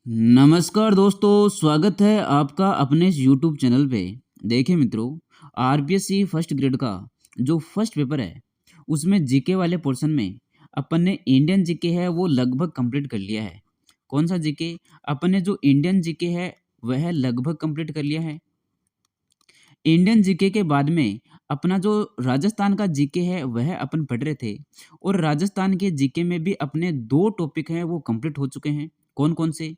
नमस्कार दोस्तों, स्वागत है आपका अपने इस यूट्यूब चैनल पे। देखिए मित्रों, आरपीएससी फर्स्ट ग्रेड का जो फर्स्ट पेपर है, उसमें जीके वाले पोर्शन में अपन ने इंडियन जीके है वो लगभग कंप्लीट कर लिया है। कौन सा जीके? अपन ने जो इंडियन जीके है वह लगभग कंप्लीट कर लिया है। इंडियन जीके के बाद में अपना जो राजस्थान का जीके है वह अपन पढ़ रहे थे और राजस्थान के जीके में भी अपने 2 टॉपिक हैं वो कंप्लीट हो चुके हैं। कौन-कौन से?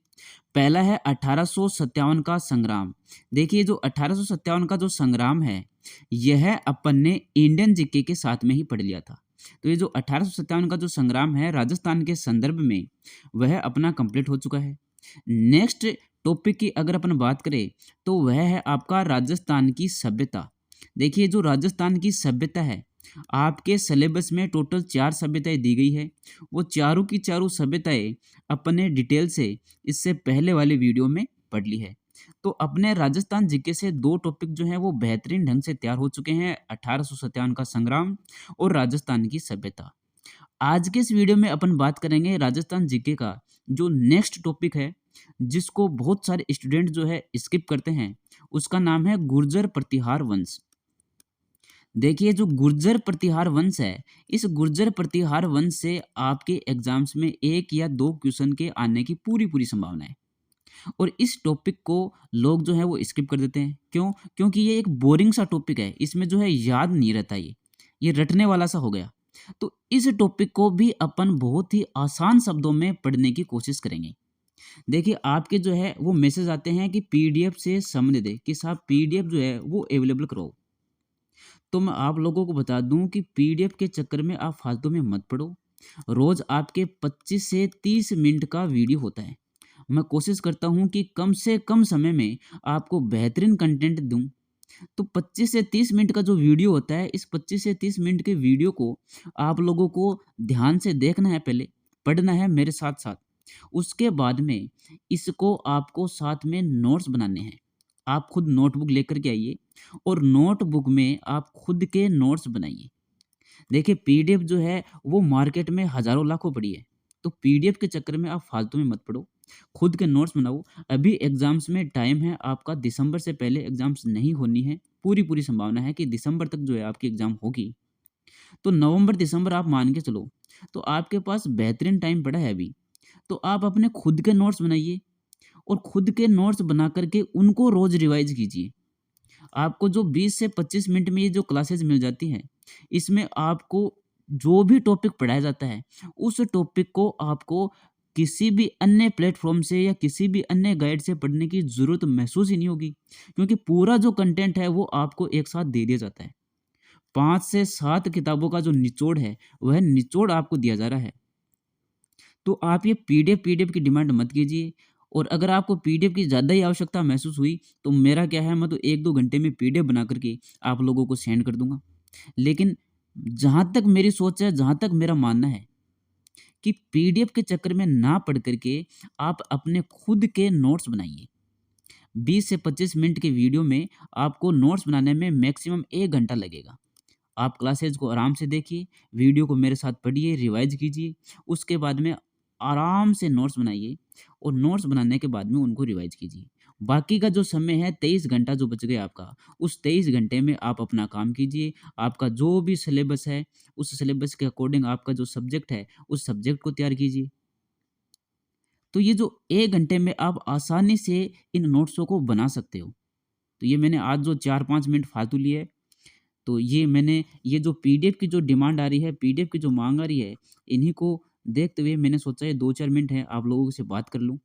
पहला है 1857 का संग्राम। देखिए जो 1857 का जो संग्राम है, यह अपन ने इंडियन जीके के साथ में ही पढ़ लिया था। तो ये जो 1857 का जो संग्राम है राजस्थान के संदर्भ में, वह अपना कंप्लीट हो चुका है। नेक्स्ट टॉपिक की अगर अपन बात करें तो वह है आपका राजस्थान की सभ्यता। देखिए जो राजस्थान की सभ्यता है, आपके सिलेबस में टोटल 4 सभ्यताएँ दी गई है। वो चारों की चारों सभ्यताएँ अपन ने डिटेल से इससे पहले वाले वीडियो में पढ़ ली है। तो अपने राजस्थान जीके से 2 टॉपिक जो हैं वो बेहतरीन ढंग से तैयार हो चुके हैं, 1857 का संग्राम और राजस्थान की सभ्यता। आज के इस वीडियो में अपन बात करेंगे राजस्थान जीके का जो नेक्स्ट टॉपिक है, जिसको बहुत सारे स्टूडेंट जो है स्किप करते हैं, उसका नाम है गुर्जर प्रतिहार वंश। देखिए जो गुर्जर प्रतिहार वंश है, इस गुर्जर प्रतिहार वंश से आपके एग्जाम्स में 1 या 2 क्वेश्चन के आने की पूरी-पूरी संभावना है। और इस टॉपिक को लोग जो है वो स्किप कर देते हैं। क्यों? क्योंकि ये एक बोरिंग सा टॉपिक है, इसमें जो है याद नहीं रहता ये रटने वाला सा हो गया। तो इस टॉपिक को भी अपन बहुत ही आसान शब्दों में पढ़ने की कोशिश करेंगे। देखिए आपके जो है वो मैसेज आते हैं कि पीडीएफ से समझ दे कि साहब पीडीएफ जो है वो अवेलेबल कराओ। तो मैं आप लोगों को बता दूं कि पीडीएफ के चक्कर में आप फालतू में मत पढ़ो। रोज आपके 25 से 30 मिनट का वीडियो होता है। मैं कोशिश करता हूं कि कम से कम समय में आपको बेहतरीन कंटेंट दूं। तो 25 से 30 मिनट का जो वीडियो होता है, इस 25 से 30 मिनट के वीडियो को आप लोगों को ध्यान से देखना है, पहले पढ़ना है मेरे साथ-साथ। उसके बाद में इसको आपको साथ में नोट्स बनाने हैं। आप खुद नोटबुक लेकर के आइए और नोटबुक में आप खुद के नोट्स बनाइए। देखिए पीडीएफ जो है वो मार्केट में हज़ारों लाखों पड़ी है। तो पीडीएफ के चक्कर में आप फालतू में मत पढ़ो। खुद के नोट्स बनाओ। अभी एग्ज़ाम्स में टाइम है आपका, दिसंबर से पहले एग्ज़ाम्स नहीं होनी है। पूरी-पूरी संभावना है कि दिसंबर तक जो है आपकी एग्ज़ाम होगी। तो नवंबर-दिसंबर आप मान के चलो, तो आपके पास बेहतरीन टाइम पड़ा है अभी। तो आप अपने खुद के नोट्स बनाइए और खुद के नोट्स बना कर के उनको रोज़ रिवाइज़ कीजिए। आपको जो 20 से 25 मिनट में ये जो क्लासेस मिल जाती हैं, इसमें आपको जो भी टॉपिक पढ़ाया जाता है, उस टॉपिक को आपको किसी भी अन्य प्लेटफ़ॉर्म से या किसी भी अन्य गाइड से पढ़ने की ज़रूरत महसूस ही नहीं होगी, क्योंकि पूरा जो कंटेंट है वो आपको एक साथ दे दिया जाता है। 5 से 7 किताबों का जो निचोड़ है, वह निचोड़ आपको दिया जा रहा है। तो आप ये पीडीएफ की डिमांड मत कीजिए। और अगर आपको पीडीएफ की ज़्यादा ही आवश्यकता महसूस हुई, तो मेरा क्या है, मैं तो 1-2 घंटे में पीडीएफ बना कर के आप लोगों को सेंड कर दूँगा। लेकिन जहाँ तक मेरी सोच है, जहाँ तक मेरा मानना है कि पीडीएफ के चक्कर में ना पढ़ कर के आप अपने खुद के नोट्स बनाइए। 20 से 25 मिनट के वीडियो में आपको नोट्स बनाने में मैक्सिमम 1 घंटा लगेगा। आप क्लासेज़ को आराम से देखिए, वीडियो को मेरे साथ पढ़िए, रिवाइज़ कीजिए, उसके बाद में आराम से नोट्स बनाइए और नोट्स बनाने के बाद में उनको रिवाइज़ कीजिए। बाकी का जो समय है 23 घंटा जो बच गया आपका, उस 23 घंटे में आप अपना काम कीजिए। आपका जो भी सिलेबस है, उस सिलेबस के अकॉर्डिंग आपका जो सब्जेक्ट है, उस सब्जेक्ट को तैयार कीजिए। तो ये जो 1 घंटे में आप आसानी से इन नोट्सों को बना सकते हो। तो ये मैंने आज जो 4-5 मिनट फालतू लिए, तो ये जो पीडीएफ की जो डिमांड आ रही है, पीडीएफ की जो माँग आ रही है, इन्हीं को देखते हुए मैंने सोचा ये 2-4 मिनट है आप लोगों से बात कर लूँ।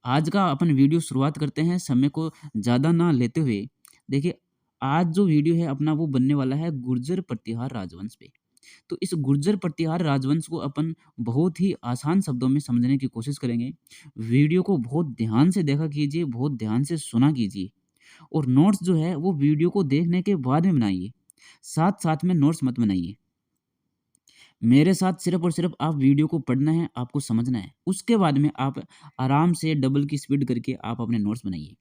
आज का अपन वीडियो शुरुआत करते हैं समय को ज़्यादा ना लेते हुए। देखिए, आज जो वीडियो है अपना वो बनने वाला है गुर्जर प्रतिहार राजवंश पे। तो इस गुर्जर प्रतिहार राजवंश को अपन बहुत ही आसान शब्दों में समझने की कोशिश करेंगे। वीडियो को बहुत ध्यान से देखा कीजिए, बहुत ध्यान से सुना कीजिए और नोट्स जो है वो वीडियो को देखने के बाद में बनाइए। साथ-साथ में नोट्स मत बनाइए। मेरे साथ सिर्फ़ और सिर्फ़ आप वीडियो को पढ़ना है, आपको समझना है। उसके बाद में आप आराम से डबल की स्पीड करके आप अपने नोट्स बनाइए।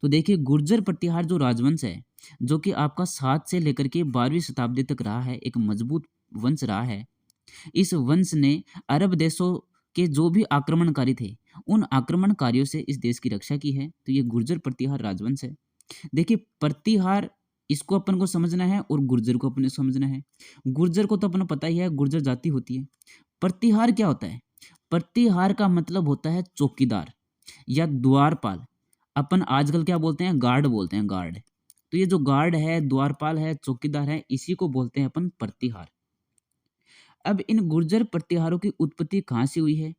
तो देखिए गुर्जर प्रतिहार जो राजवंश है, जो कि आपका 7 से लेकर के 12वीं शताब्दी तक रहा है, एक मजबूत वंश रहा है। इस वंश ने अरब देशों के जो भी आक्रमणकारी थे, उन आक्रमणकारियों से इस देश की रक्षा की है, तो ये गुर्जर प्रतिहार राजवंश है। देखिए प्रतिहार इसको अपन को समझना है और गुर्जर को अपने समझना है। गुर्जर को तो अपन को पता ही है, गुर्जर जाति होती है। प्रतिहार क्या होता है? प्रतिहार का मतलब होता है चौकीदार या द्वारपाल। अपन आजकल क्या बोलते हैं? गार्ड बोलते हैं, गार्ड। तो ये जो गार्ड है, द्वारपाल है, चौकीदार है, इसी को बोलते हैं अपन प्रतिहार। अब इन गुर्जर प्रतिहारों की उत्पत्ति कहाँ से हुई है,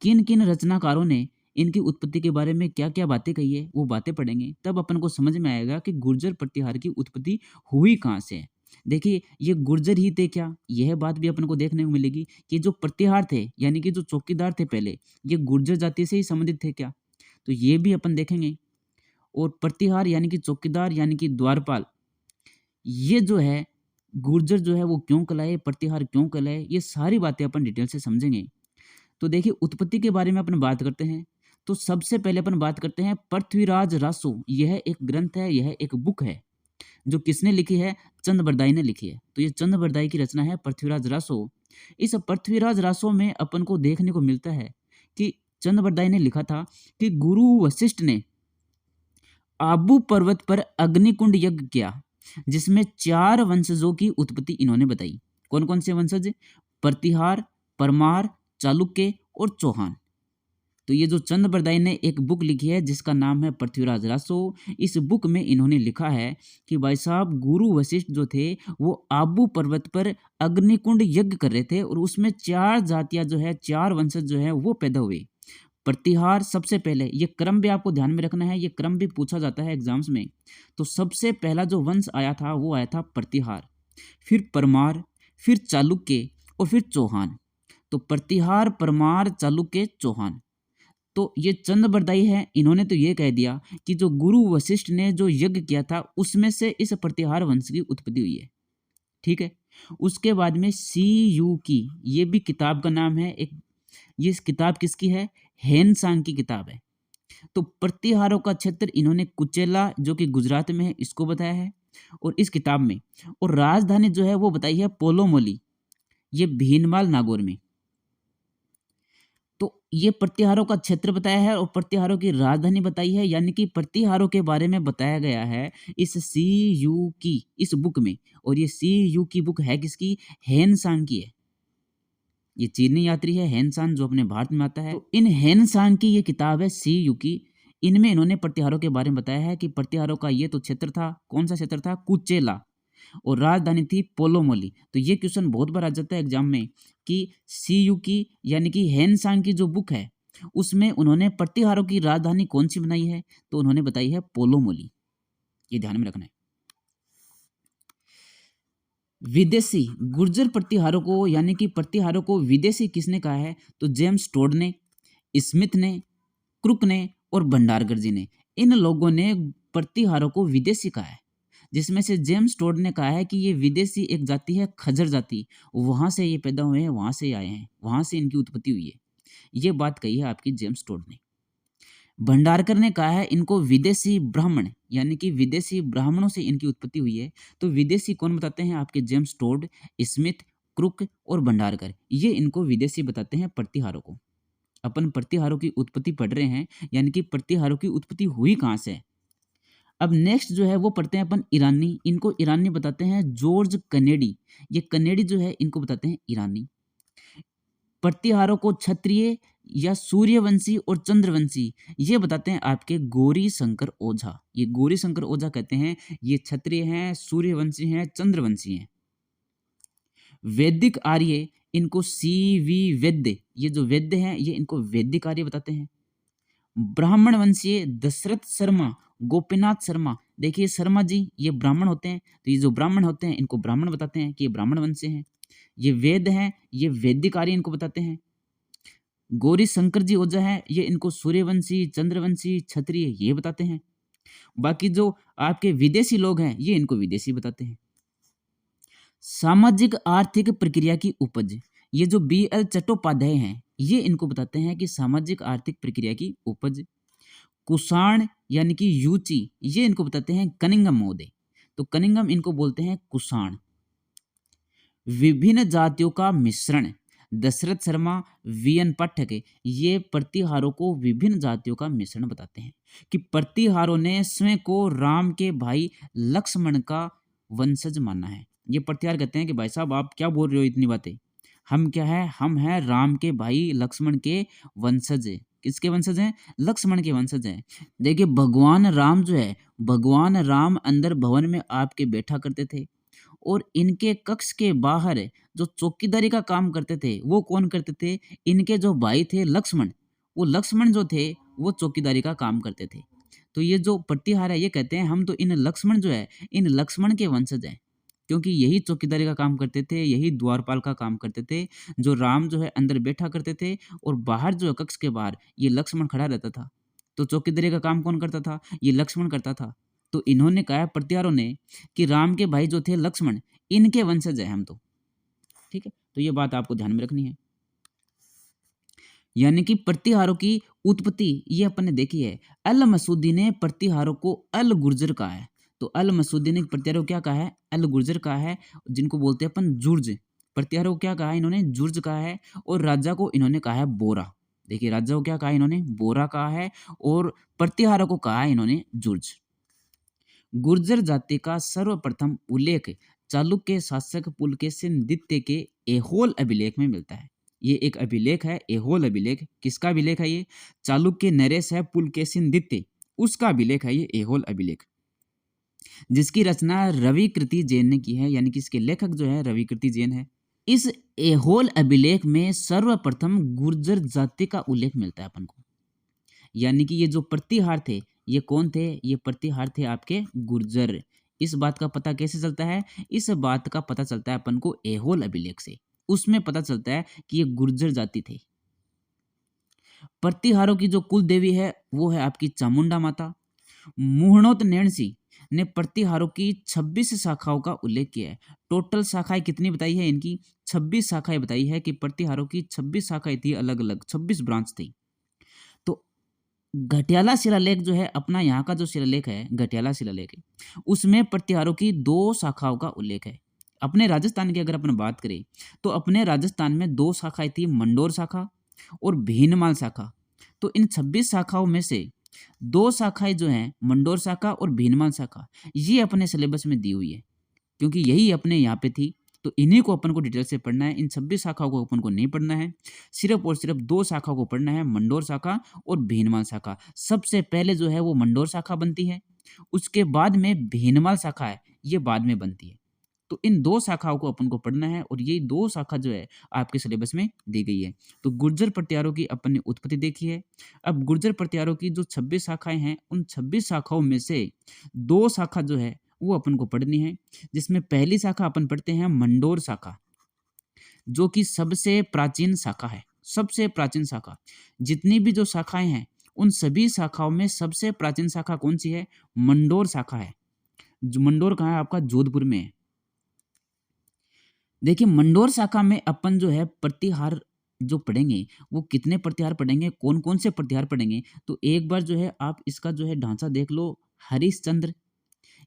किन किन रचनाकारों ने इनकी उत्पत्ति के बारे में क्या क्या बातें कही है, वो बातें पढ़ेंगे तब अपन को समझ में आएगा कि गुर्जर प्रतिहार की उत्पत्ति हुई कहाँ से है। देखिए ये गुर्जर ही थे क्या, यह बात भी अपन को देखने को मिलेगी कि जो प्रतिहार थे यानी कि जो चौकीदार थे पहले, ये गुर्जर जाति से ही संबंधित थे क्या, तो ये भी अपन देखेंगे। और प्रतिहार यानी कि चौकीदार यानी कि द्वारपाल, ये जो है गुर्जर जो है वो क्यों कहलाए, प्रतिहार क्यों कहलाए, ये सारी बातें अपन डिटेल से समझेंगे। तो देखिए उत्पत्ति के बारे में अपन बात करते हैं, तो सबसे पहले अपन बात करते हैं पृथ्वीराज रासो। यह एक ग्रंथ है, यह एक बुक है जो किसने लिखी है? चंद बरदाई ने लिखी है। तो ये चंद बरदाई की रचना है पृथ्वीराज रासो। इस पृथ्वीराज रासो में अपन को देखने को मिलता है कि चंद बरदाई ने लिखा था कि गुरु वशिष्ठ ने आबू पर्वत पर अग्निकुंड यज्ञ किया, जिसमें 4 वंशजों की उत्पत्ति इन्होंने बताई। कौन कौन से वंशज? प्रतिहार, परमार, चालुक्य और चौहान। तो ये जो चंद बरदाई ने एक बुक लिखी है जिसका नाम है पृथ्वीराज रासो, इस बुक में इन्होंने लिखा है कि भाई साहब गुरु वशिष्ठ जो थे वो आबू पर्वत पर अग्निकुंड यज्ञ कर रहे थे और उसमें 4 जातियां जो है, 4 वंशज जो है वो पैदा हुए। प्रतिहार सबसे पहले, ये क्रम भी आपको ध्यान में रखना है, ये क्रम भी पूछा जाता है एग्जाम्स में। तो सबसे पहला जो वंश आया था वो आया था प्रतिहार, फिर परमार, फिर चालुक्य और फिर चौहान। तो प्रतिहार, परमार, चालुक्य, चौहान। तो ये चंद बरदाई है, इन्होंने तो ये कह दिया कि जो गुरु वशिष्ठ ने जो यज्ञ किया था उसमें से इस प्रतिहार वंश की उत्पत्ति हुई है। ठीक है। उसके बाद में सी यू की, ये भी किताब का नाम है एक। ये इस किताब किसकी है? हेन सांग की किताब है। तो प्रतिहारों का क्षेत्र इन्होंने कुचेला जो कि गुजरात में है इसको बताया है और इस किताब में, और राजधानी जो है वो बताई है पोलोमोली, ये भीनमाल नागौर में। तो ये प्रतिहारों का क्षेत्र बताया है और प्रतिहारों की राजधानी बताई है, यानी कि प्रतिहारों के बारे में बताया गया है इस सी यू की इस बुक में। और ये सी यू की बुक है किसकी? हेन सांग की है। ये चीनी यात्री है हेन सांग जो अपने भारत में आता है। तो इन हेन सांग की ये किताब है सी यू की, इनमें इन्होंने प्रतिहारों के बारे में बताया है कि प्रतिहारों का ये तो क्षेत्र था, कौन सा क्षेत्र था? कुचेला, और राजधानी थी पोलोमोली। तो ये क्वेश्चन बहुत बार आ जाता है एग्जाम में कि सी यू की यानी कि हेन सांग की जो बुक है उसमें उन्होंने प्रतिहारों की राजधानी कौन सी बनाई है? तो उन्होंने बताई है पोलोमोली। ये ध्यान में रखना है। विदेशी गुर्जर प्रतिहारों को यानी कि प्रतिहारों को विदेशी किसने कहा है? तो जेम्स टोड ने, स्मिथ ने, क्रुक ने और भंडारकर जी ने, इन लोगों ने प्रतिहारों को विदेशी कहा है। जिसमें से जेम्स टोड ने कहा है कि ये विदेशी एक जाति है, खजर जाति, वहां से ये पैदा हुए हैं, वहां से आए हैं, वहां से इनकी उत्पत्ति हुई है। ये बात कही है आपकी जेम्स टोड ने। भंडारकर ने कहा है इनको विदेशी ब्राह्मण, यानी कि विदेशी ब्राह्मणों से इनकी उत्पत्ति हुई है। तो विदेशी कौन बताते हैं? आपके जेम्स टोड, स्मिथ, क्रुक और भंडारकर, ये इनको विदेशी बताते हैं प्रतिहारों को। अपन प्रतिहारों की उत्पत्ति पढ़ रहे हैं, यानी कि प्रतिहारों की उत्पत्ति हुई कहाँ से है। अब नेक्स्ट जो है वो पढ़ते हैं अपन ईरानी। इनको ईरानी बताते हैं जॉर्ज कनेडी। ये कनेडी जो है इनको बताते हैं ईरानी। प्रतिहारों को क्षत्रिय या सूर्यवंशी और चंद्रवंशी ये बताते हैं आपके गौरी शंकर ओझा। ये गौरी शंकर ओझा कहते हैं ये क्षत्रिय हैं, सूर्यवंशी हैं, चंद्रवंशी हैं। वैदिक आर्य इनको सी वी वैद्य, ये जो वैद्य हैं ये इनको वैदिक आर्य बताते हैं। ब्राह्मण वंशीय दशरथ शर्मा, गोपीनाथ शर्मा, देखिए शर्मा जी ये ब्राह्मण होते हैं, तो ये जो ब्राह्मण होते हैं इनको ब्राह्मण बताते हैं कि ये ब्राह्मण वंश से हैं। ये वेद हैं, ये वैदिक आर्य इनको बताते हैं। गौरी शंकर जी ओझा हैं, ये इनको सूर्यवंशी, चंद्रवंशी, क्षत्रिय ये बताते हैं। बाकी जो आपके विदेशी लोग हैं ये इनको विदेशी बताते हैं। सामाजिक आर्थिक प्रक्रिया की उपज, ये जो BL चट्टोपाध्याय हैं ये इनको बताते हैं कि सामाजिक आर्थिक प्रक्रिया की उपज। कुषाण यानी कि यूची, ये इनको बताते हैं कनिंगम महोदय, तो कनिंगम इनको बोलते हैं कुषाण। विभिन्न जातियों का मिश्रण, दशरथ शर्मा, वीएन पाठक ये प्रतिहारों को विभिन्न जातियों का मिश्रण बताते हैं कि प्रतिहारों ने स्वयं को राम के भाई लक्ष्मण का वंशज माना है। ये प्रतिहार कहते हैं कि भाई साहब आप क्या बोल रहे हो इतनी बातें, हम क्या है, हम हैं राम के भाई लक्ष्मण के वंशज है। किसके वंशज हैं? लक्ष्मण के वंशज हैं। देखिए भगवान राम जो है, भगवान राम अंदर भवन में आपके बैठा करते थे और इनके कक्ष के बाहर जो चौकीदारी का काम करते थे वो कौन करते थे? इनके जो भाई थे लक्ष्मण, वो लक्ष्मण जो थे वो चौकीदारी का काम करते थे। तो ये जो प्रतिहार है ये कहते हैं हम तो इन लक्ष्मण जो है, इन लक्ष्मण के वंशज हैं, क्योंकि यही चौकीदारी का काम करते थे, यही द्वारपाल का काम करते थे। जो राम जो है अंदर बैठा करते थे और बाहर जो है कक्ष के बाहर ये लक्ष्मण खड़ा रहता था। तो चौकीदारी का काम कौन करता था? ये लक्ष्मण करता था। तो इन्होंने कहा प्रतिहारों ने कि राम के भाई जो थे लक्ष्मण, इनके वंशज है हम तो। ठीक है, तो ये बात आपको ध्यान में रखनी है। यानी कि प्रतिहारों की उत्पत्ति ये अपन ने देखी है। अल मसूदी ने प्रतिहारों को अल गुर्जर कहा है। तो अल मसूदी ने प्रतिहारों को क्या कहा है? अल गुर्जर कहा है, जिनको बोलते हैं अपन जुर्ज। प्रतिहारों को क्या कहा है इन्होंने? जुर्ज कहा है। और राजा को इन्होंने कहा है बोरा। देखिए राजा को क्या कहा है इन्होंने? बोरा कहा है। और प्रतिहारों को कहा है इन्होंने जुर्ज। गुर्जर जाति का सर्वप्रथम उल्लेख चालुक्य शासक पुलकेशिन द्वितीय के ऐहोल अभिलेख में मिलता है। ये एक अभिलेख है, ऐहोल अभिलेख। किसका अभिलेख है ये? चालुक्य नरेश है पुलकेशिन द्वितीय, उसका अभिलेख है ये ऐहोल अभिलेख, जिसकी रचना रविकृति जैन ने की है। यानी कि इसके लेखक जो है रविकृति जैन है। इस ऐहोल अभिलेख में सर्वप्रथम गुर्जर जाति का उल्लेख मिलता है अपन को। यानी कि ये जो प्रतिहार थे ये कौन थे? ये प्रतिहार थे आपके गुर्जर। इस बात का पता कैसे चलता है? इस बात का पता चलता है अपन को ऐहोल अभिलेख से। उसमें पता चलता है कि ये गुर्जर जाति थे। प्रतिहारों की जो कुल देवी है वो है आपकी चामुंडा माता। मुहणोत नैणसी ने प्रतिहारों की 26 शाखाओं का उल्लेख किया है। टोटल शाखाएं कितनी बताई है इनकी? 26 शाखाएं बताई है कि प्रतिहारों की 26 शाखाएं थी, अलग अलग 26 ब्रांच थी। तो घटियाला शिलालेख जो है अपना, यहाँ का जो शिलालेख है घटियाला शिलालेख है, उसमें प्रतिहारों की 2 शाखाओं का उल्लेख है। अपने राजस्थान की अगर अपन बात करें तो अपने राजस्थान में 2 शाखाएं थी, मंडोर शाखा और भीनमाल शाखा। तो इन 26 शाखाओं में से 2 शाखाएं जो हैं मंडोर शाखा और भीनमाल शाखा, ये अपने सिलेबस में दी हुई है, क्योंकि यही अपने यहाँ पे थी। तो इन्हीं को अपन को डिटेल से पढ़ना है। इन 26 शाखाओं को अपन को नहीं पढ़ना है, सिर्फ और सिर्फ 2 शाखाओं को पढ़ना है, मंडोर शाखा और भीनमाल शाखा। सबसे पहले जो है वो मंडोर शाखा बनती है, उसके बाद में भीनमाल शाखा है, ये बाद में बनती है। तो इन 2 शाखाओं को अपन को पढ़ना है और ये 2 शाखा जो है आपके सिलेबस में दी गई है। तो गुर्जर प्रतिहारों की अपन ने उत्पत्ति देखी है। अब गुर्जर प्रतिहारों की जो 26 शाखाएं हैं, उन 26 शाखाओं में से 2 शाखा जो है वो अपन को पढ़नी है, जिसमें पहली शाखा अपन पढ़ते हैं मंडोर शाखा, जो कि सबसे प्राचीन शाखा है। सबसे प्राचीन शाखा, जितनी भी जो शाखाएं हैं उन सभी शाखाओं में सबसे प्राचीन शाखा कौन सी है? मंडोर शाखा है। जो मंडोर कहाँ है आपका? जोधपुर में है। देखिए मंडोर शाखा में अपन जो है प्रतिहार जो पढ़ेंगे वो कितने प्रतिहार पढ़ेंगे, कौन कौन से प्रतिहार पढ़ेंगे, तो एक बार जो है आप इसका जो है ढांचा देख लो। हरिश्चंद्र,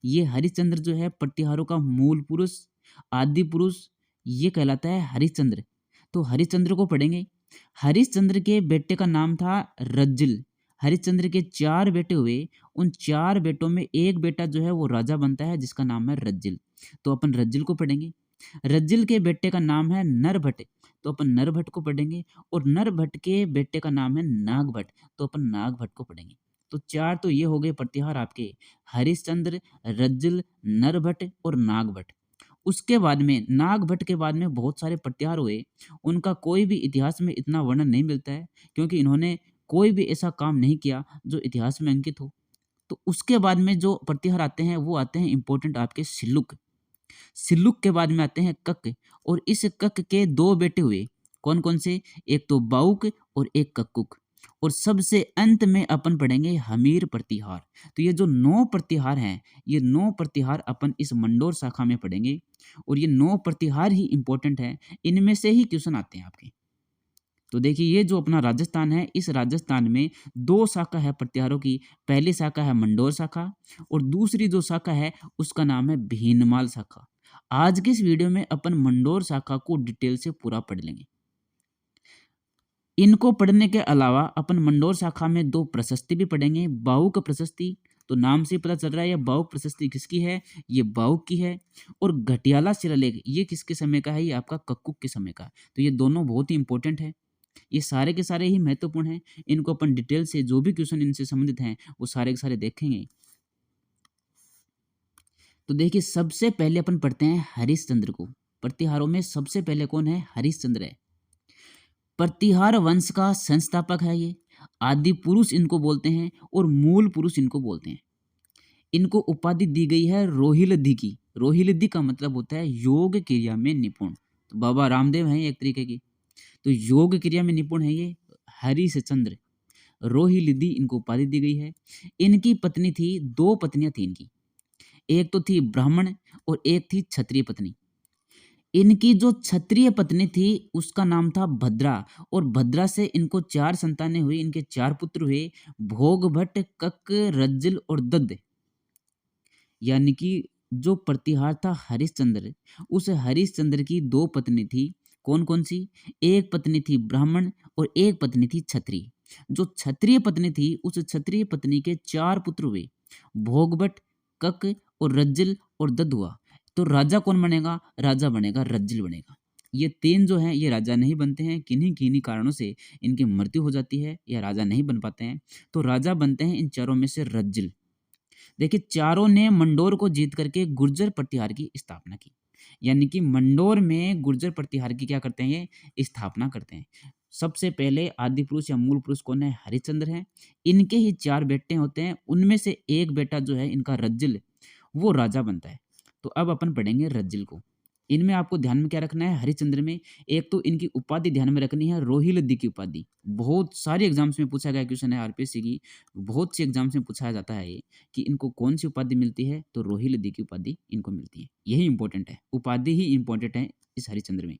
ये हरिश्चंद्र जो है प्रतिहारों का मूल पुरुष, आदि पुरुष, ये कहलाता है हरिश्चंद्र। तो हरिश्चंद्र को पढ़ेंगे। हरिश्चंद्र के बेटे का नाम था रज्जिल। हरिश्चंद्र के 4 बेटे हुए, उन 4 बेटों में एक बेटा जो है वो राजा बनता है, जिसका नाम है रज्जिल। तो अपन रज्जिल को पढ़ेंगे। रज्जिल के बेटे का नाम है नरभट्ट, तो अपन नरभट्ट को पढ़ेंगे। और नरभट्ट के बेटे का नाम है नागभट्ट, तो अपन नागभट्ट को पढ़ेंगे। तो 4 तो ये हो गए प्रतिहार आपके, हरिश्चंद्र, रज्जिल, नरभट्ट और नागभट्ट। उसके बाद में नागभट्ट के बाद में बहुत सारे प्रतिहार हुए, उनका कोई भी इतिहास में इतना वर्णन नहीं मिलता है, क्योंकि इन्होंने कोई भी ऐसा काम नहीं किया जो इतिहास में अंकित हो। तो उसके बाद में जो प्रतिहार आते हैं वो आते हैं इंपॉर्टेंट आपके सिल्लुक। सिल्लुक के बाद में आते हैं कक, और इस कक के 2 बेटे हुए, कौन कौन से? एक तो बाउक और एक कक्कुक। और सबसे अंत में अपन पढ़ेंगे हमीर प्रतिहार। तो ये जो 9 प्रतिहार हैं, ये 9 प्रतिहार अपन इस मंडोर शाखा में पढ़ेंगे, और ये 9 प्रतिहार ही इंपॉर्टेंट है, इनमें से ही क्वेश्चन आते हैं आपके। तो देखिए ये जो अपना राजस्थान है, इस राजस्थान में 2 शाखा है प्रतिहारों की। पहली शाखा है मंडोर शाखा और दूसरी जो शाखा है उसका नाम है भीनमाल शाखा। आज की इस वीडियो में अपन मंडोर शाखा को डिटेल से पूरा पढ़ लेंगे। इनको पढ़ने के अलावा अपन मंडोर शाखा में दो प्रशस्ति भी पढ़ेंगे। बाहुक प्रशस्ति, तो नाम से ही पता चल रहा है ये बाहुक प्रशस्ति किसकी है, ये बाहुक की है। और घटियाला शिलालेख ये किसके समय का है, ये आपका कक्कुक के समय का। तो ये दोनों बहुत ही इंपॉर्टेंट है, ये सारे के सारे ही महत्वपूर्ण हैं। इनको अपन डिटेल से जो भी क्वेश्चन इनसे संबंधित हैं वो सारे के सारे देखेंगे। तो देखिए सबसे पहले अपन पढ़ते हैं हरिश्चंद्र को। प्रतिहारों में सबसे पहले कौन है, हरिश्चंद्र है। प्रतिहार वंश का संस्थापक है ये, आदि पुरुष इनको बोलते हैं और मूल पुरुष इनको बोलते हैं। इनको उपाधि दी गई है रोहिलधी की। रोहिलधी का मतलब होता है योग क्रिया में निपुण। तो बाबा रामदेव हैं एक तरीके की, तो योग क्रिया में निपुण है ये हरिश्चंद्र। रोहिलधी इनको उपाधि दी गई है। इनकी पत्नी थी, दो पत्नियां थी इनकी, एक तो थी ब्राह्मण और एक थी क्षत्रिय पत्नी। इनकी जो क्षत्रिय पत्नी थी उसका नाम था भद्रा, और भद्रा से इनको चार संतानें हुई, इनके चार पुत्र हुए, भोगभट्ट, कक, रज्जल और दद्द। यानी कि जो प्रतिहार था हरिश्चंद्र, उस हरिश्चंद्र की दो पत्नी थी। कौन कौन सी, एक पत्नी थी ब्राह्मण और एक पत्नी थी क्षत्रिय। जो क्षत्रिय पत्नी थी उस क्षत्रिय पत्नी के चार पुत्र हुए, भोगभट्ट, कक और रज्जल और दद्द हुआ। तो राजा कौन बनेगा, राजा बनेगा रज्जल बनेगा। ये तीन जो हैं ये राजा नहीं बनते हैं, किन्हीं किन्हीं कारणों से इनकी मृत्यु हो जाती है या राजा नहीं बन पाते हैं। तो राजा बनते हैं इन चारों में से रज्जल। देखिए चारों ने मंडोर को जीत करके गुर्जर प्रतिहार की स्थापना की। यानी कि मंडोर में गुर्जर प्रतिहार की क्या करते हैं, ये स्थापना करते हैं। सबसे पहले आदि पुरुष या मूल पुरुष कौन है, हरिश्चंद्र हैं। इनके ही चार बेटे होते हैं, उनमें से एक बेटा जो है इनका रज्जल, वो राजा बनता है। तो अब अपन पढ़ेंगे रज्जल को। इनमें आपको ध्यान में क्या रखना है, हरिश्चंद्र में एक तो इनकी उपाधि ध्यान में रखनी है, रोहिलद्दी की उपाधि। बहुत सारे एग्जाम्स में पूछा गया क्वेश्चन है आरपीएससी की, बहुत से एग्जाम्स में पूछाया जाता है ये कि इनको कौन सी उपाधि मिलती है, तो रोहिलद्दी की उपाधि इनको मिलती है। यही इंपॉर्टेंट है, उपाधि ही इंपॉर्टेंट है इस हरिश्चंद्र में।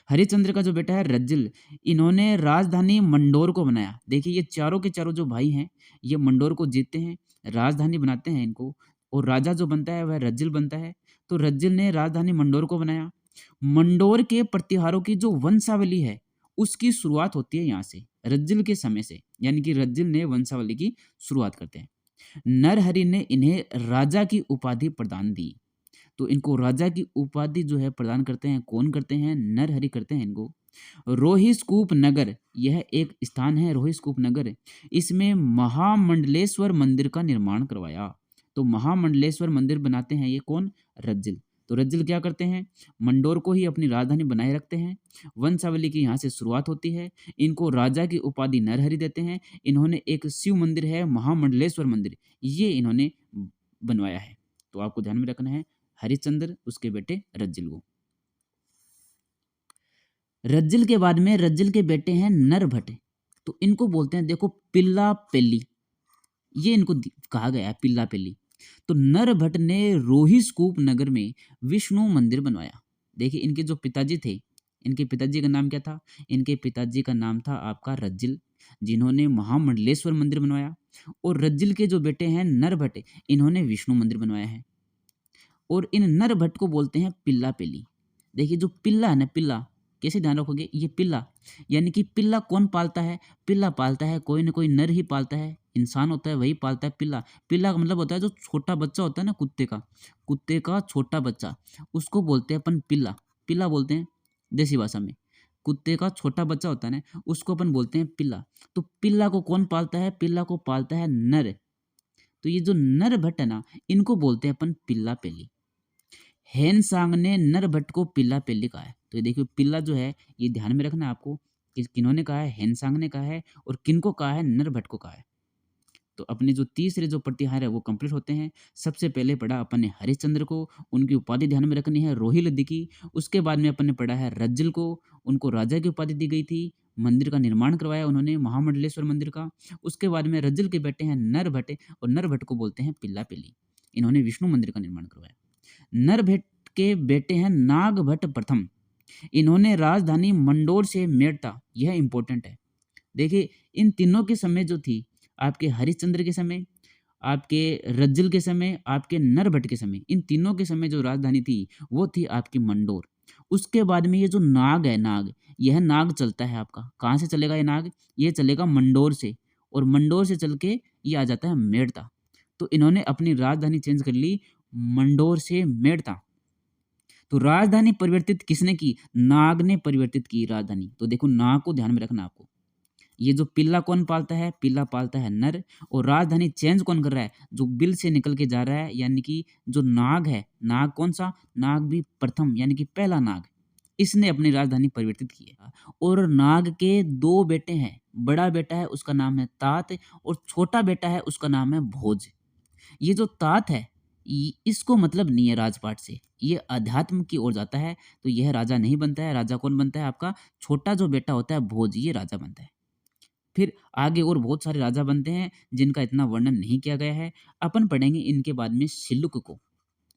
हरिश्चंद्र का जो बेटा है रज्जल, इन्होंने राजधानी मंडोर को बनाया। देखिए ये चारों के चारों जो भाई हैं ये मंडोर को जीतते हैं, राजधानी बनाते हैं इनको, और राजा जो बनता है वह रज्जल बनता है। तो रज्जल ने राजधानी मंडोर को बनाया। मंडोर के प्रतिहारों की जो वंशावली है उसकी शुरुआत होती है यहाँ से, रज्जल के समय से। यानी कि रज्जल ने वंशावली की शुरुआत करते हैं। नरहरि ने इन्हें राजा की उपाधि प्रदान दी। तो इनको राजा की उपाधि जो है प्रदान करते हैं, कौन करते हैं, नरहरि करते हैं इनको। रोहिस्कूप नगर, यह एक स्थान है रोहिस्कूप नगर, इसमें महामंडलेश्वर मंदिर का निर्माण करवाया। तो महामंडलेश्वर मंदिर बनाते हैं ये कौन, रज्जल। तो रज्जल क्या करते हैं, मंडोर को ही अपनी राजधानी बनाए रखते हैं। वंशावली की यहाँ से शुरुआत होती है। इनको राजा की उपाधि नरहरि देते हैं। इन्होंने एक शिव मंदिर है महामंडलेश्वर मंदिर, ये इन्होंने बनवाया है। तो आपको ध्यान में रखना है हरिश्चंद्र, उसके बेटे रज्जल को। रज्जल के बाद में रज्जल के बेटे हैं नरभट्ट। तो इनको बोलते हैं देखो पिल्ला पेल्ली, ये इनको कहा गया है पिल्ला पेल्ली। तो नरभट्ट ने रोहिस्कूप नगर में विष्णु मंदिर बनवाया। देखिए इनके जो पिताजी थे, इनके पिताजी का नाम क्या था, इनके पिताजी का नाम था आपका रज्जल, जिन्होंने महामंडलेश्वर मंदिर बनवाया। और रज्जल के जो बेटे हैं नरभट्ट, इन्होंने विष्णु मंदिर बनवाया है। और इन नरभट्ट को बोलते हैं पिल्ला पेली। देखिए जो पिल्ला है ना, पिल्ला कैसे ध्यान रखोगे, ये पिल्ला यानी कि पिल्ला कौन पालता है, पिल्ला पालता है कोई ना कोई नर ही पालता है, इंसान होता है वही पालता है पिल्ला। पिल्ला का मतलब होता है जो छोटा बच्चा होता है ना, कुत्ते का छोटा बच्चा, उसको बोलते हैं अपन पिल्ला। पिल्ला बोलते हैं देसी भाषा में, कुत्ते का छोटा बच्चा होता है ना उसको अपन बोलते हैं पिल्ला। तो पिल्ला को कौन पालता है, पिल्ला को पालता है नर। तो ये जो नर भट्ट है ना, इनको बोलते हैं अपन पिल्ला पेली। हेनसांग ने नरभट्ट को पिल्ला पेल्ली कहा है। तो ये देखिए पिल्ला जो है ये ध्यान में रखना है आपको कि किन्होंने कहा है, हेनसांग ने कहा है, और किनको कहा है, नरभट्ट को कहा है। तो अपने जो तीसरे जो प्रतिहार है वो कंप्लीट होते हैं। सबसे पहले पढ़ा अपन ने हरिश्चंद्र को, उनकी उपाधि ध्यान में रखनी है रोहिलद्दी की। उसके बाद में अपन ने पढ़ा है रज्जल को, उनको राजा की उपाधि दी गई थी, मंदिर का निर्माण करवाया उन्होंने महामंडलेश्वर मंदिर का। उसके बाद में रज्जल के बेटे हैं नरभट्ट, और नरभट्ट को बोलते हैं पिल्ला पेली, इन्होंने विष्णु मंदिर का निर्माण करवाया। नरभट्ट के बेटे हैं नागभट्ट प्रथम, इन्होंने राजधानी मंडोर से मेड़ता, यह इंपॉर्टेंट है। देखिए इन तीनों के समय जो थी, आपके हरिश्चंद्र के समय, आपके रज्जल के समय, आपके नरभट्ट के समय, इन तीनों के समय जो राजधानी थी वो थी आपकी मंडोर। उसके बाद में ये जो नाग है, नाग, यह नाग चलता है आपका, कहाँ से चलेगा ये नाग? ये चलेगा मंडोर से, और मंडोर से चल के ये आ जाता है मेड़ता। तो इन्होंने अपनी राजधानी चेंज कर ली मंडोर से मेड़ता। तो राजधानी परिवर्तित किसने की? नाग ने परिवर्तित की राजधानी। तो देखो नाग को ध्यान में रखना आपको। ये जो पिल्ला कौन पालता है? पिल्ला पालता है नर। और राजधानी चेंज कौन कर रहा है? जो बिल से निकल के जा रहा है, यानी कि जो नाग है। नाग कौन सा? नाग भी प्रथम यानी कि पहला नाग, इसने अपनी राजधानी परिवर्तित की है। और नाग के दो बेटे हैं, बड़ा बेटा है उसका नाम है तात, और छोटा बेटा है उसका नाम है भोज। ये जो तात है, इसको मतलब नहीं है राजपाट से, ये अध्यात्म की ओर जाता है, तो यह राजा नहीं बनता है। राजा कौन बनता है? आपका छोटा जो बेटा होता है भोज, ये राजा बनता है। फिर आगे और बहुत सारे राजा बनते हैं जिनका इतना वर्णन नहीं किया गया है। अपन पढ़ेंगे इनके बाद में सिल्लुक को।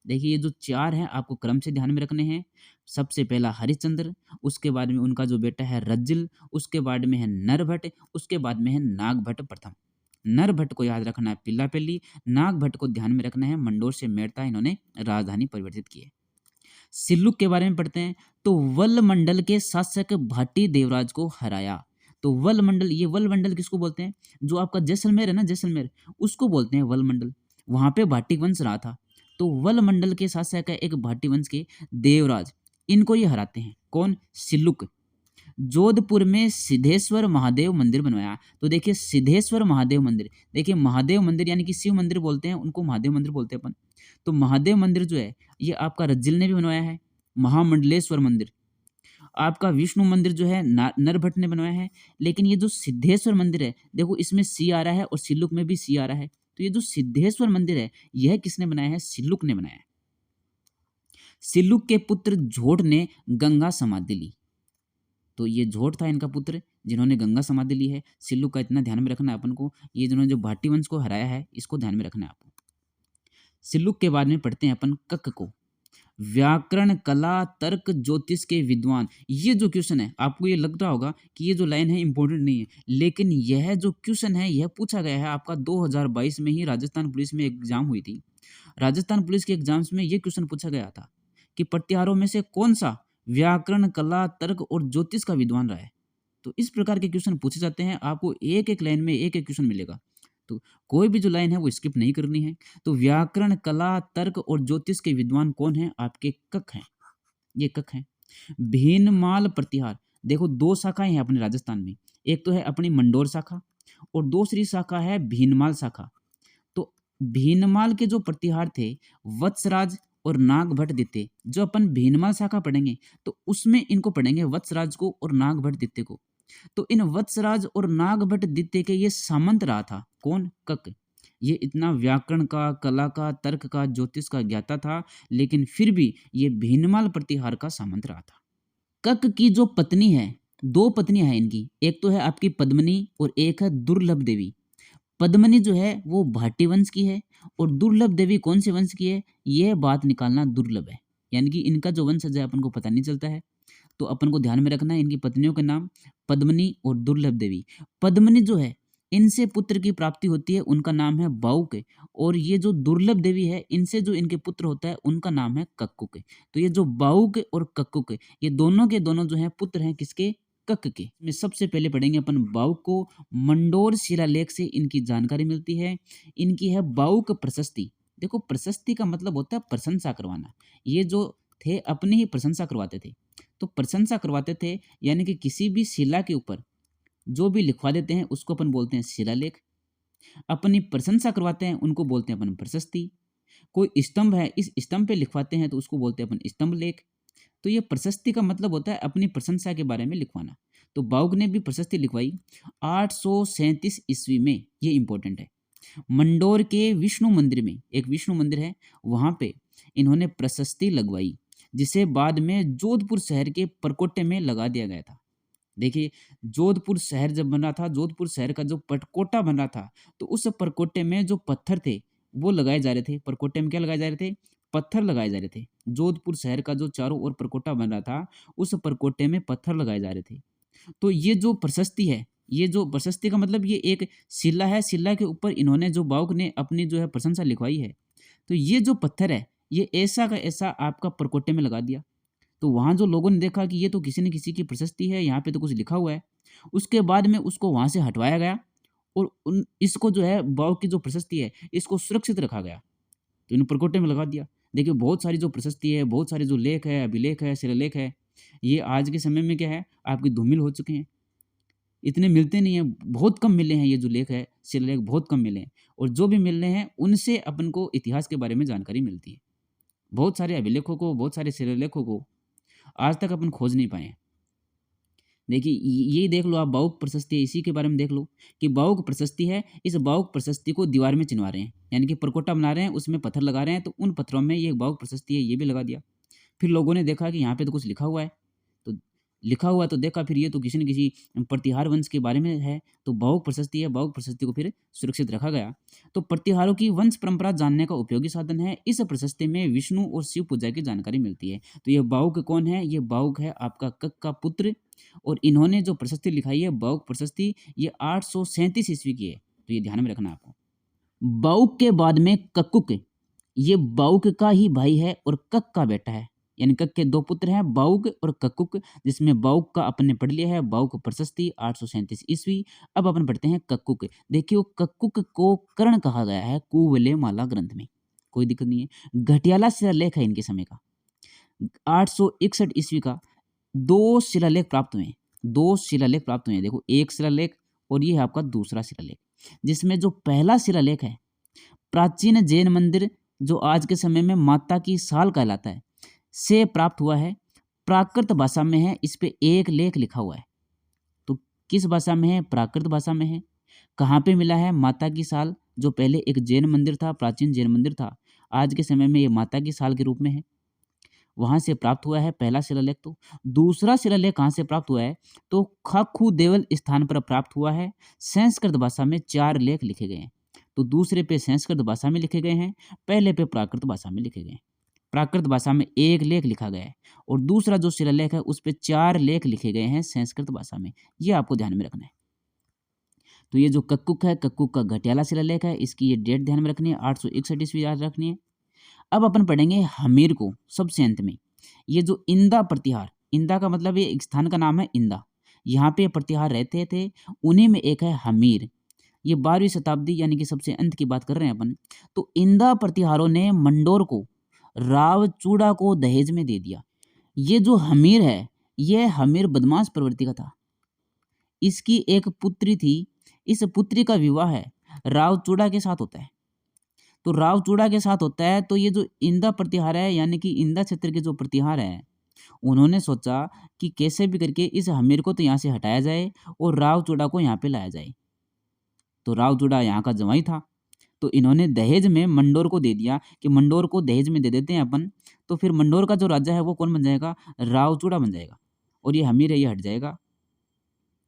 देखिए ये जो 4 हैं आपको क्रम से ध्यान में रखने हैं। सबसे पहला हरिश्चंद्र, उसके बाद में उनका जो बेटा है रज्जिल, उसके बाद में है नरभट्ट, उसके बाद में है नागभट्ट प्रथम। नरभट्ट को याद रखना है पिल्लापल्ली, नागभट्ट को ध्यान में रखना है मंडोर से मेड़ता, इन्होंने राजधानी परिवर्तित की है। सिल्लुक के बारे में पढ़ते हैं। तो वल मंडल के शासक भाटी देवराज को हराया। तो वल मंडल, ये वल मंडल किसको बोलते हैं? जो आपका जैसलमेर है ना, जैसलमेर, उसको बोलते हैं वल मंडल। वहां पे भाटी वंश रहा था। तो वल मंडल के शासक है एक भाटी वंश के देवराज, इनको ये हराते हैं। कौन? सिल्लुक। जोधपुर में सिद्धेश्वर महादेव मंदिर बनवाया। तो देखिए सिद्धेश्वर महादेव मंदिर, देखिए महादेव मंदिर यानी कि शिव मंदिर बोलते हैं उनको, महादेव मंदिर बोलते हैं अपन। तो महादेव मंदिर जो है ये आपका रज्जिल ने भी बनवाया है। महामंडलेश्वर मंदिर आपका विष्णु मंदिर जो है नरभट्ट ने बनवाया है। लेकिन ये जो सिद्धेश्वर मंदिर है, देखो इसमें सी आ रहा है और सिल्लुक में भी सी आ रहा है। तो ये जो सिद्धेश्वर मंदिर है यह किसने बनाया है? सिल्लुक ने बनाया है। सिल्लुक के पुत्र झोट ने गंगा समाधि ली। तो ये झोट था इनका पुत्र जिन्होंने गंगा समाधि ली है। सिल्लुक का इतना ध्यान में रखना है अपन को। ये जिन्होंने जो भाटी वंश को हराया है इसको ध्यान में रखना है आपको। सिल्लुक के बाद में पढ़ते हैं अपन कक को। व्याकरण, कला, तर्क, ज्योतिष के विद्वान। ये जो क्वेश्चन है आपको ये लग रहा होगा कि ये जो लाइन है इंपॉर्टेंट नहीं है, लेकिन यह जो क्वेश्चन है यह पूछा गया है आपका 2022 में ही राजस्थान पुलिस में एग्जाम हुई थी। राजस्थान पुलिस के एग्जाम्स में ये क्वेश्चन पूछा गया था कि प्रत्याहारों में से कौन सा व्याकरण, कला, तर्क और ज्योतिष का विद्वान रहा है। तो इस प्रकार के क्वेश्चन पूछे जाते हैं। आपको एक एक लाइन में एक एक क्वेश्चन मिलेगा, तो कोई भी जो लाइन है वो स्किप नहीं करनी है। तो व्याकरण, कला, तर्क और ज्योतिष के विद्वान कौन है? आपके कक हैं, ये कक हैं। भीनमाल प्रतिहार, देखो दो शाखाएं हैं अपने राजस्थान में, एक तो है अपनी मंडोर शाखा और दूसरी शाखा है भीनमाल शाखा। तो भीनमाल के जो प्रतिहार थे वत्सराज और नागभट्ट दित्य, जो अपन भीनमाल शाखा पढ़ेंगे तो उसमें इनको पढ़ेंगे वत्सराज को और नागभट्ट दित्य को। तो इन वत्सराज और नागभट्ट दित्य के ये सामंत रहा था। कौन? कक। ये इतना व्याकरण का, कला का, तर्क का, ज्योतिष का ज्ञाता था, लेकिन फिर भी ये भीनमाल प्रतिहार का सामंत रहा था। कक की जो पत्नी है, दो पत्नियां हैं इनकी, एक तो है आपकी पद्मनी और एक है दुर्लभ देवी। पद्मनी जो है वो भाटी वंश की है और दुर्लभ देवी कौन से वंश की है? यह बात निकालना दुर्लभ है, यानी कि इनका जो वंश है अपन को पता नहीं चलता है। तो अपन को ध्यान में रखना है इनकी पत्नियों के नाम पद्मनी और दुर्लभ देवी। पद्मनी जो है इनसे पुत्र की प्राप्ति होती है, उनका नाम है बाउक। और ये जो दुर्लभ देवी है इनसे जो इनके पुत्र होता है उनका नाम है कक्कुक। तो ये जो बाउक और कक्कुक, ये दोनों के दोनों जो है पुत्र हैं किसके? कक के। में सबसे पहले पढ़ेंगे अपन बाउक को। मंडोर शिलालेख से इनकी जानकारी मिलती है। इनकी है बाउक प्रशस्ति। देखो प्रशस्ति का मतलब होता है प्रशंसा करवाना। ये जो थे अपनी ही प्रशंसा करवाते थे। तो प्रशंसा करवाते थे यानी कि किसी भी शिला के ऊपर जो भी लिखवा देते हैं उसको अपन बोलते हैं शिलालेख। अपनी प्रशंसा करवाते हैं उनको बोलते हैं अपन प्रशस्ति। कोई स्तंभ है, इस स्तंभ पे लिखवाते हैं तो उसको बोलते हैं अपन स्तंभ लेख। तो ये प्रशस्ति का मतलब होता है अपनी प्रशंसा के बारे में लिखवाना। तो बाउग ने भी प्रशस्ति लिखवाई 837 ईस्वी में, ये इंपॉर्टेंट है। मंडोर के विष्णु मंदिर में, एक विष्णु मंदिर है वहां पे इन्होंने प्रशस्ति लगवाई, जिसे बाद में जोधपुर शहर के परकोटे में लगा दिया गया था। देखिए जोधपुर शहर जब बना था, जोधपुर शहर का जो परकोटा बना था, तो उस परकोटे में जो पत्थर थे वो लगाए जा रहे थे। परकोटे में क्या लगाए जा रहे थे? पत्थर लगाए जा रहे थे। जोधपुर शहर का जो चारों ओर परकोटा बन रहा था उस परकोटे में पत्थर लगाए जा रहे थे। तो ये जो प्रशस्ति है, ये जो प्रशस्ति का मतलब ये एक शिला है, शिला के ऊपर इन्होंने जो बाउक ने अपनी जो है प्रशंसा लिखवाई है। तो ये जो पत्थर है ये ऐसा का ऐसा आपका परकोटे में लगा दिया। तो वहाँ जो लोगों ने देखा कि ये तो किसी न किसी की प्रशस्ति है, यहाँ पे तो कुछ लिखा हुआ है। उसके बाद में उसको वहाँ से हटवाया गया और उन इसको जो है बाव की जो प्रशस्ति है, इसको सुरक्षित रखा गया। तो इन परकोटे में लगा दिया। देखिए बहुत सारी जो प्रशस्ति है, बहुत सारे जो लेख है, अभिलेख है, शिलालेख है, ये आज के समय में क्या है, आपकी धूमिल हो चुके हैं। इतने मिलते नहीं हैं, बहुत कम मिले हैं ये जो लेख है, शिलालेख बहुत कम मिले हैं और जो भी मिल रहे हैं, उनसे अपन को इतिहास के बारे में जानकारी मिलती है। बहुत सारे अभिलेखों को, बहुत सारे शिलालेखों को आज तक अपन खोज नहीं पाए हैं। देखिए यही देख लो आप, बाउक प्रशस्ति है, इसी के बारे में देख लो कि बाउक प्रशस्ति है, इस बाउक प्रशस्ति को दीवार में चिनवा रहे हैं, यानी कि परकोटा बना रहे हैं, उसमें पत्थर लगा रहे हैं, तो उन पत्थरों में ये बाउक प्रशस्ति है, ये भी लगा दिया। फिर लोगों ने देखा कि यहाँ पे तो कुछ लिखा हुआ है, तो लिखा हुआ तो देखा फिर ये तो किसी न किसी प्रतिहार वंश के बारे में है, तो बाहुक प्रशस्ति है, बाहुक प्रशस्ति को फिर सुरक्षित रखा गया। तो प्रतिहारों की वंश परंपरा जानने का उपयोगी साधन है। इस प्रशस्ति में विष्णु और शिव पूजा की जानकारी मिलती है। तो ये बाहुक कौन है? ये बाहुक है आपका कक का पुत्र, और इन्होंने जो प्रशस्ति लिखाई है बाहुक प्रशस्ति, ये 837 ईस्वी की है, तो ये ध्यान में रखना आपको। बाहुक के बाद में कक्कुक, ये बाहुक का ही भाई है और कक का बेटा है, यानी कक के दो पुत्र हैं, बाहुक और कक्कुक, जिसमें बाहुक का अपन ने पढ़ लिया है, बाहुक प्रशस्ति 837 ईस्वी। अब अपन पढ़ते हैं कक्कुक। देखियो कक्कुक को कर्ण कहा गया है कुवलय माला ग्रंथ में, कोई दिक्कत नहीं है। घटियाला शिलालेख है इनके समय का, 861 ईस्वी का। दो शिलालेख प्राप्त हुए हैं, दो शिलालेख प्राप्त हुए हैं। देखो एक शिलालेख और ये है आपका दूसरा शिलालेख, जिसमें जो पहला शिलालेख है प्राचीन जैन मंदिर जो आज के समय में माता की साल कहलाता है से प्राप्त हुआ है। प्राकृत भाषा में है, इस पे एक लेख लिखा हुआ है। तो किस भाषा में है? प्राकृत भाषा में है। कहाँ पे मिला है? माता की साल, जो पहले एक जैन मंदिर था, प्राचीन जैन मंदिर था, आज के समय में ये माता की साल के रूप में है, वहां से प्राप्त हुआ है पहला शिलालेख। तो दूसरा शिलालेख कहाँ से प्राप्त हुआ है? तो खाखू देवल स्थान पर प्राप्त हुआ है। संस्कृत भाषा में 4 लेख लिखे गए हैं। तो दूसरे पे संस्कृत भाषा में लिखे गए हैं, पहले पे प्राकृत भाषा में लिखे गए हैं। प्राकृत भाषा में एक लेख लिखा गया है और दूसरा जो शिलालेख है उस पे 4 लेख लिखे गए हैं संस्कृत भाषा में, ये आपको ध्यान में रखना है। तो ये जो कक्कुक है, कक्कुक का घटियाला शिलालेख है, इसकी ये डेट ध्यान में रखनी है, 861 ईस्वी याद रखनी है। अब अपन पढ़ेंगे हमीर को सबसे अंत में। ये जो इंदा प्रतिहार, इंदा का मतलब ये एक स्थान का नाम है इंदा, यहाँ पे प्रतिहार रहते थे, उन्हीं में एक है हमीर। ये 12वीं शताब्दी यानी कि सबसे अंत की बात कर रहे हैं अपन। तो इंदा प्रतिहारों ने मंडोर को रावचूड़ा को दहेज में दे दिया। ये जो हमीर है, ये हमीर बदमाश प्रवृत्ति का था। इसकी एक पुत्री थी, इस पुत्री का विवाह है रावचूड़ा के साथ होता है। तो रावचूड़ा के साथ होता है, तो ये जो इंदा प्रतिहार है, यानी कि इंदा क्षेत्र के जो प्रतिहार है, उन्होंने सोचा कि कैसे भी करके इस हमीर को तो यहाँ से हटाया जाए और रावचूड़ा को यहाँ पे लाया जाए। तो रावचूड़ा यहाँ का जवाई था, तो इन्होंने दहेज में मंडोर को दे दिया कि मंडोर को दहेज में दे देते हैं अपन, तो फिर मंडोर का जो राजा है वो कौन बन जाएगा? रावचूड़ा बन जाएगा, और ये हमीर है ये हट जाएगा।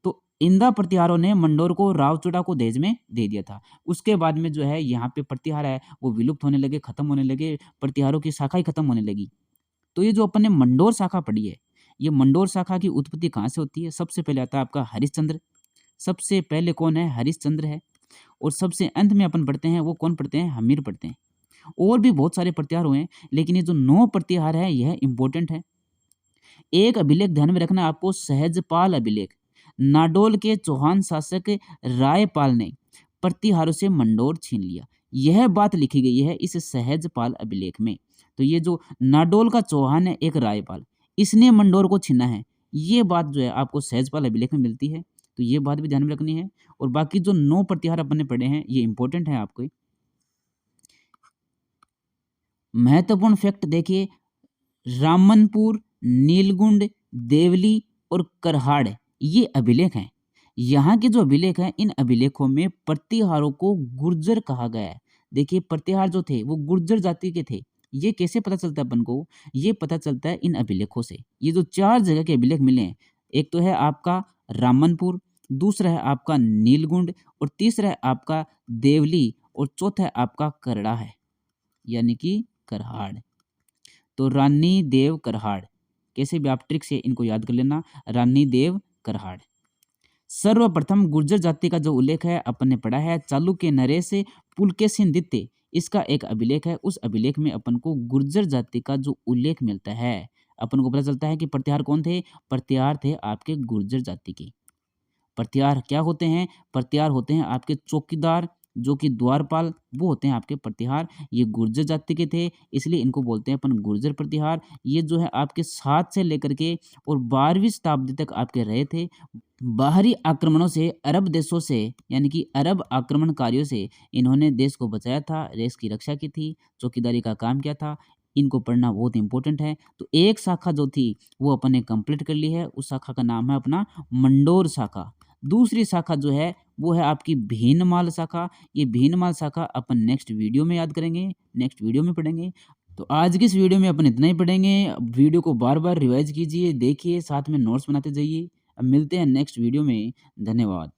तो इंदा प्रतिहारों ने मंडोर को रावचूड़ा को दहेज में दे दिया था। उसके बाद में जो है यहाँ पे प्रतिहार है वो विलुप्त होने लगे, खत्म होने लगे, प्रतिहारों की शाखा ही खत्म होने लगी। तो ये जो अपन ने मंडोर शाखा पढ़ी है, ये मंडोर शाखा की उत्पत्ति कहाँ से होती है? सबसे पहले आता है आपका हरिश्चंद्र। सबसे पहले कौन है? हरिश्चंद्र है। और सबसे अंत में अपन पढ़ते हैं वो कौन पढ़ते हैं? हमीर पढ़ते हैं। और भी बहुत सारे प्रतिहार हुए हैं, लेकिन ये जो 9 प्रतिहार है यह इंपॉर्टेंट है। एक अभिलेख ध्यान में रखना आपको, सहजपाल अभिलेख। नाडोल के चौहान शासक रायपाल ने प्रतिहारों से मंडोर छीन लिया, यह बात लिखी गई है इस सहजपाल अभिलेख में। तो ये जो नाडोल का चौहान है, एक रायपाल, इसने मंडोर को छीना है, ये बात जो है आपको सहजपाल अभिलेख में मिलती है। तो ये बात भी ध्यान में रखनी है। और बाकी जो 9 प्रतिहार अपन ने पढ़े हैं ये इंपॉर्टेंट है आपको। महत्वपूर्ण फैक्ट देखिए, रामनपुर, नीलगुंड, देवली और करहाड़ ये अभिलेख हैं। यहाँ के जो अभिलेख हैं, इन अभिलेखों में प्रतिहारों को गुर्जर कहा गया है। देखिए प्रतिहार जो थे वो गुर्जर जाति के थे। ये कैसे पता चलता है अपन को? ये पता चलता है इन अभिलेखों से। ये जो 4 जगह के अभिलेख मिले हैं, एक तो है आपका रामनपुर, दूसरा है आपका नीलगुंड, और तीसरा है आपका देवली, और चौथा है आपका करड़ा है, यानी कि करहाड़। तो रानी देव करहाड़, कैसे भी आप ट्रिक से इनको याद कर लेना, रानी देव करहाड़। सर्वप्रथम गुर्जर जाति का जो उल्लेख है अपन ने पढ़ा है, चालुक्य नरेश पुलकेशिनदित्य, इसका एक अभिलेख है। उस अभिलेख में अपन को गुर्जर जाति का जो उल्लेख मिलता है, अपन को पता चलता है कि प्रतिहार कौन थे? प्रतिहार थे आपके गुर्जर जाति के। प्रतिहार क्या होते हैं? प्रतिहार होते हैं आपके चौकीदार, जो कि द्वारपाल, वो होते हैं आपके प्रतिहार। ये गुर्जर जाति के थे, इसलिए इनको बोलते हैं अपन गुर्जर प्रतिहार। ये जो है आपके 7 से लेकर के और 12वीं शताब्दी तक आपके रहे थे। बाहरी आक्रमणों से, अरब देशों से, यानी कि अरब आक्रमणकारियों से इन्होंने देश को बचाया था, देश की रक्षा की थी, चौकीदारी का काम किया था। इनको पढ़ना बहुत इंपॉर्टेंट है। तो एक शाखा जो थी वो अपन ने कंप्लीट कर ली है, उस शाखा का नाम है अपना मंडोर शाखा। दूसरी शाखा जो है वो है आपकी भीनमाल शाखा। ये भीनमाल शाखा अपन नेक्स्ट वीडियो में याद करेंगे, नेक्स्ट वीडियो में पढ़ेंगे। तो आज की इस वीडियो में अपन इतना ही पढ़ेंगे। वीडियो को बार-बार रिवाइज़ कीजिए, देखिए, साथ में नोट्स बनाते जाइए। अब मिलते हैं नेक्स्ट वीडियो में। धन्यवाद।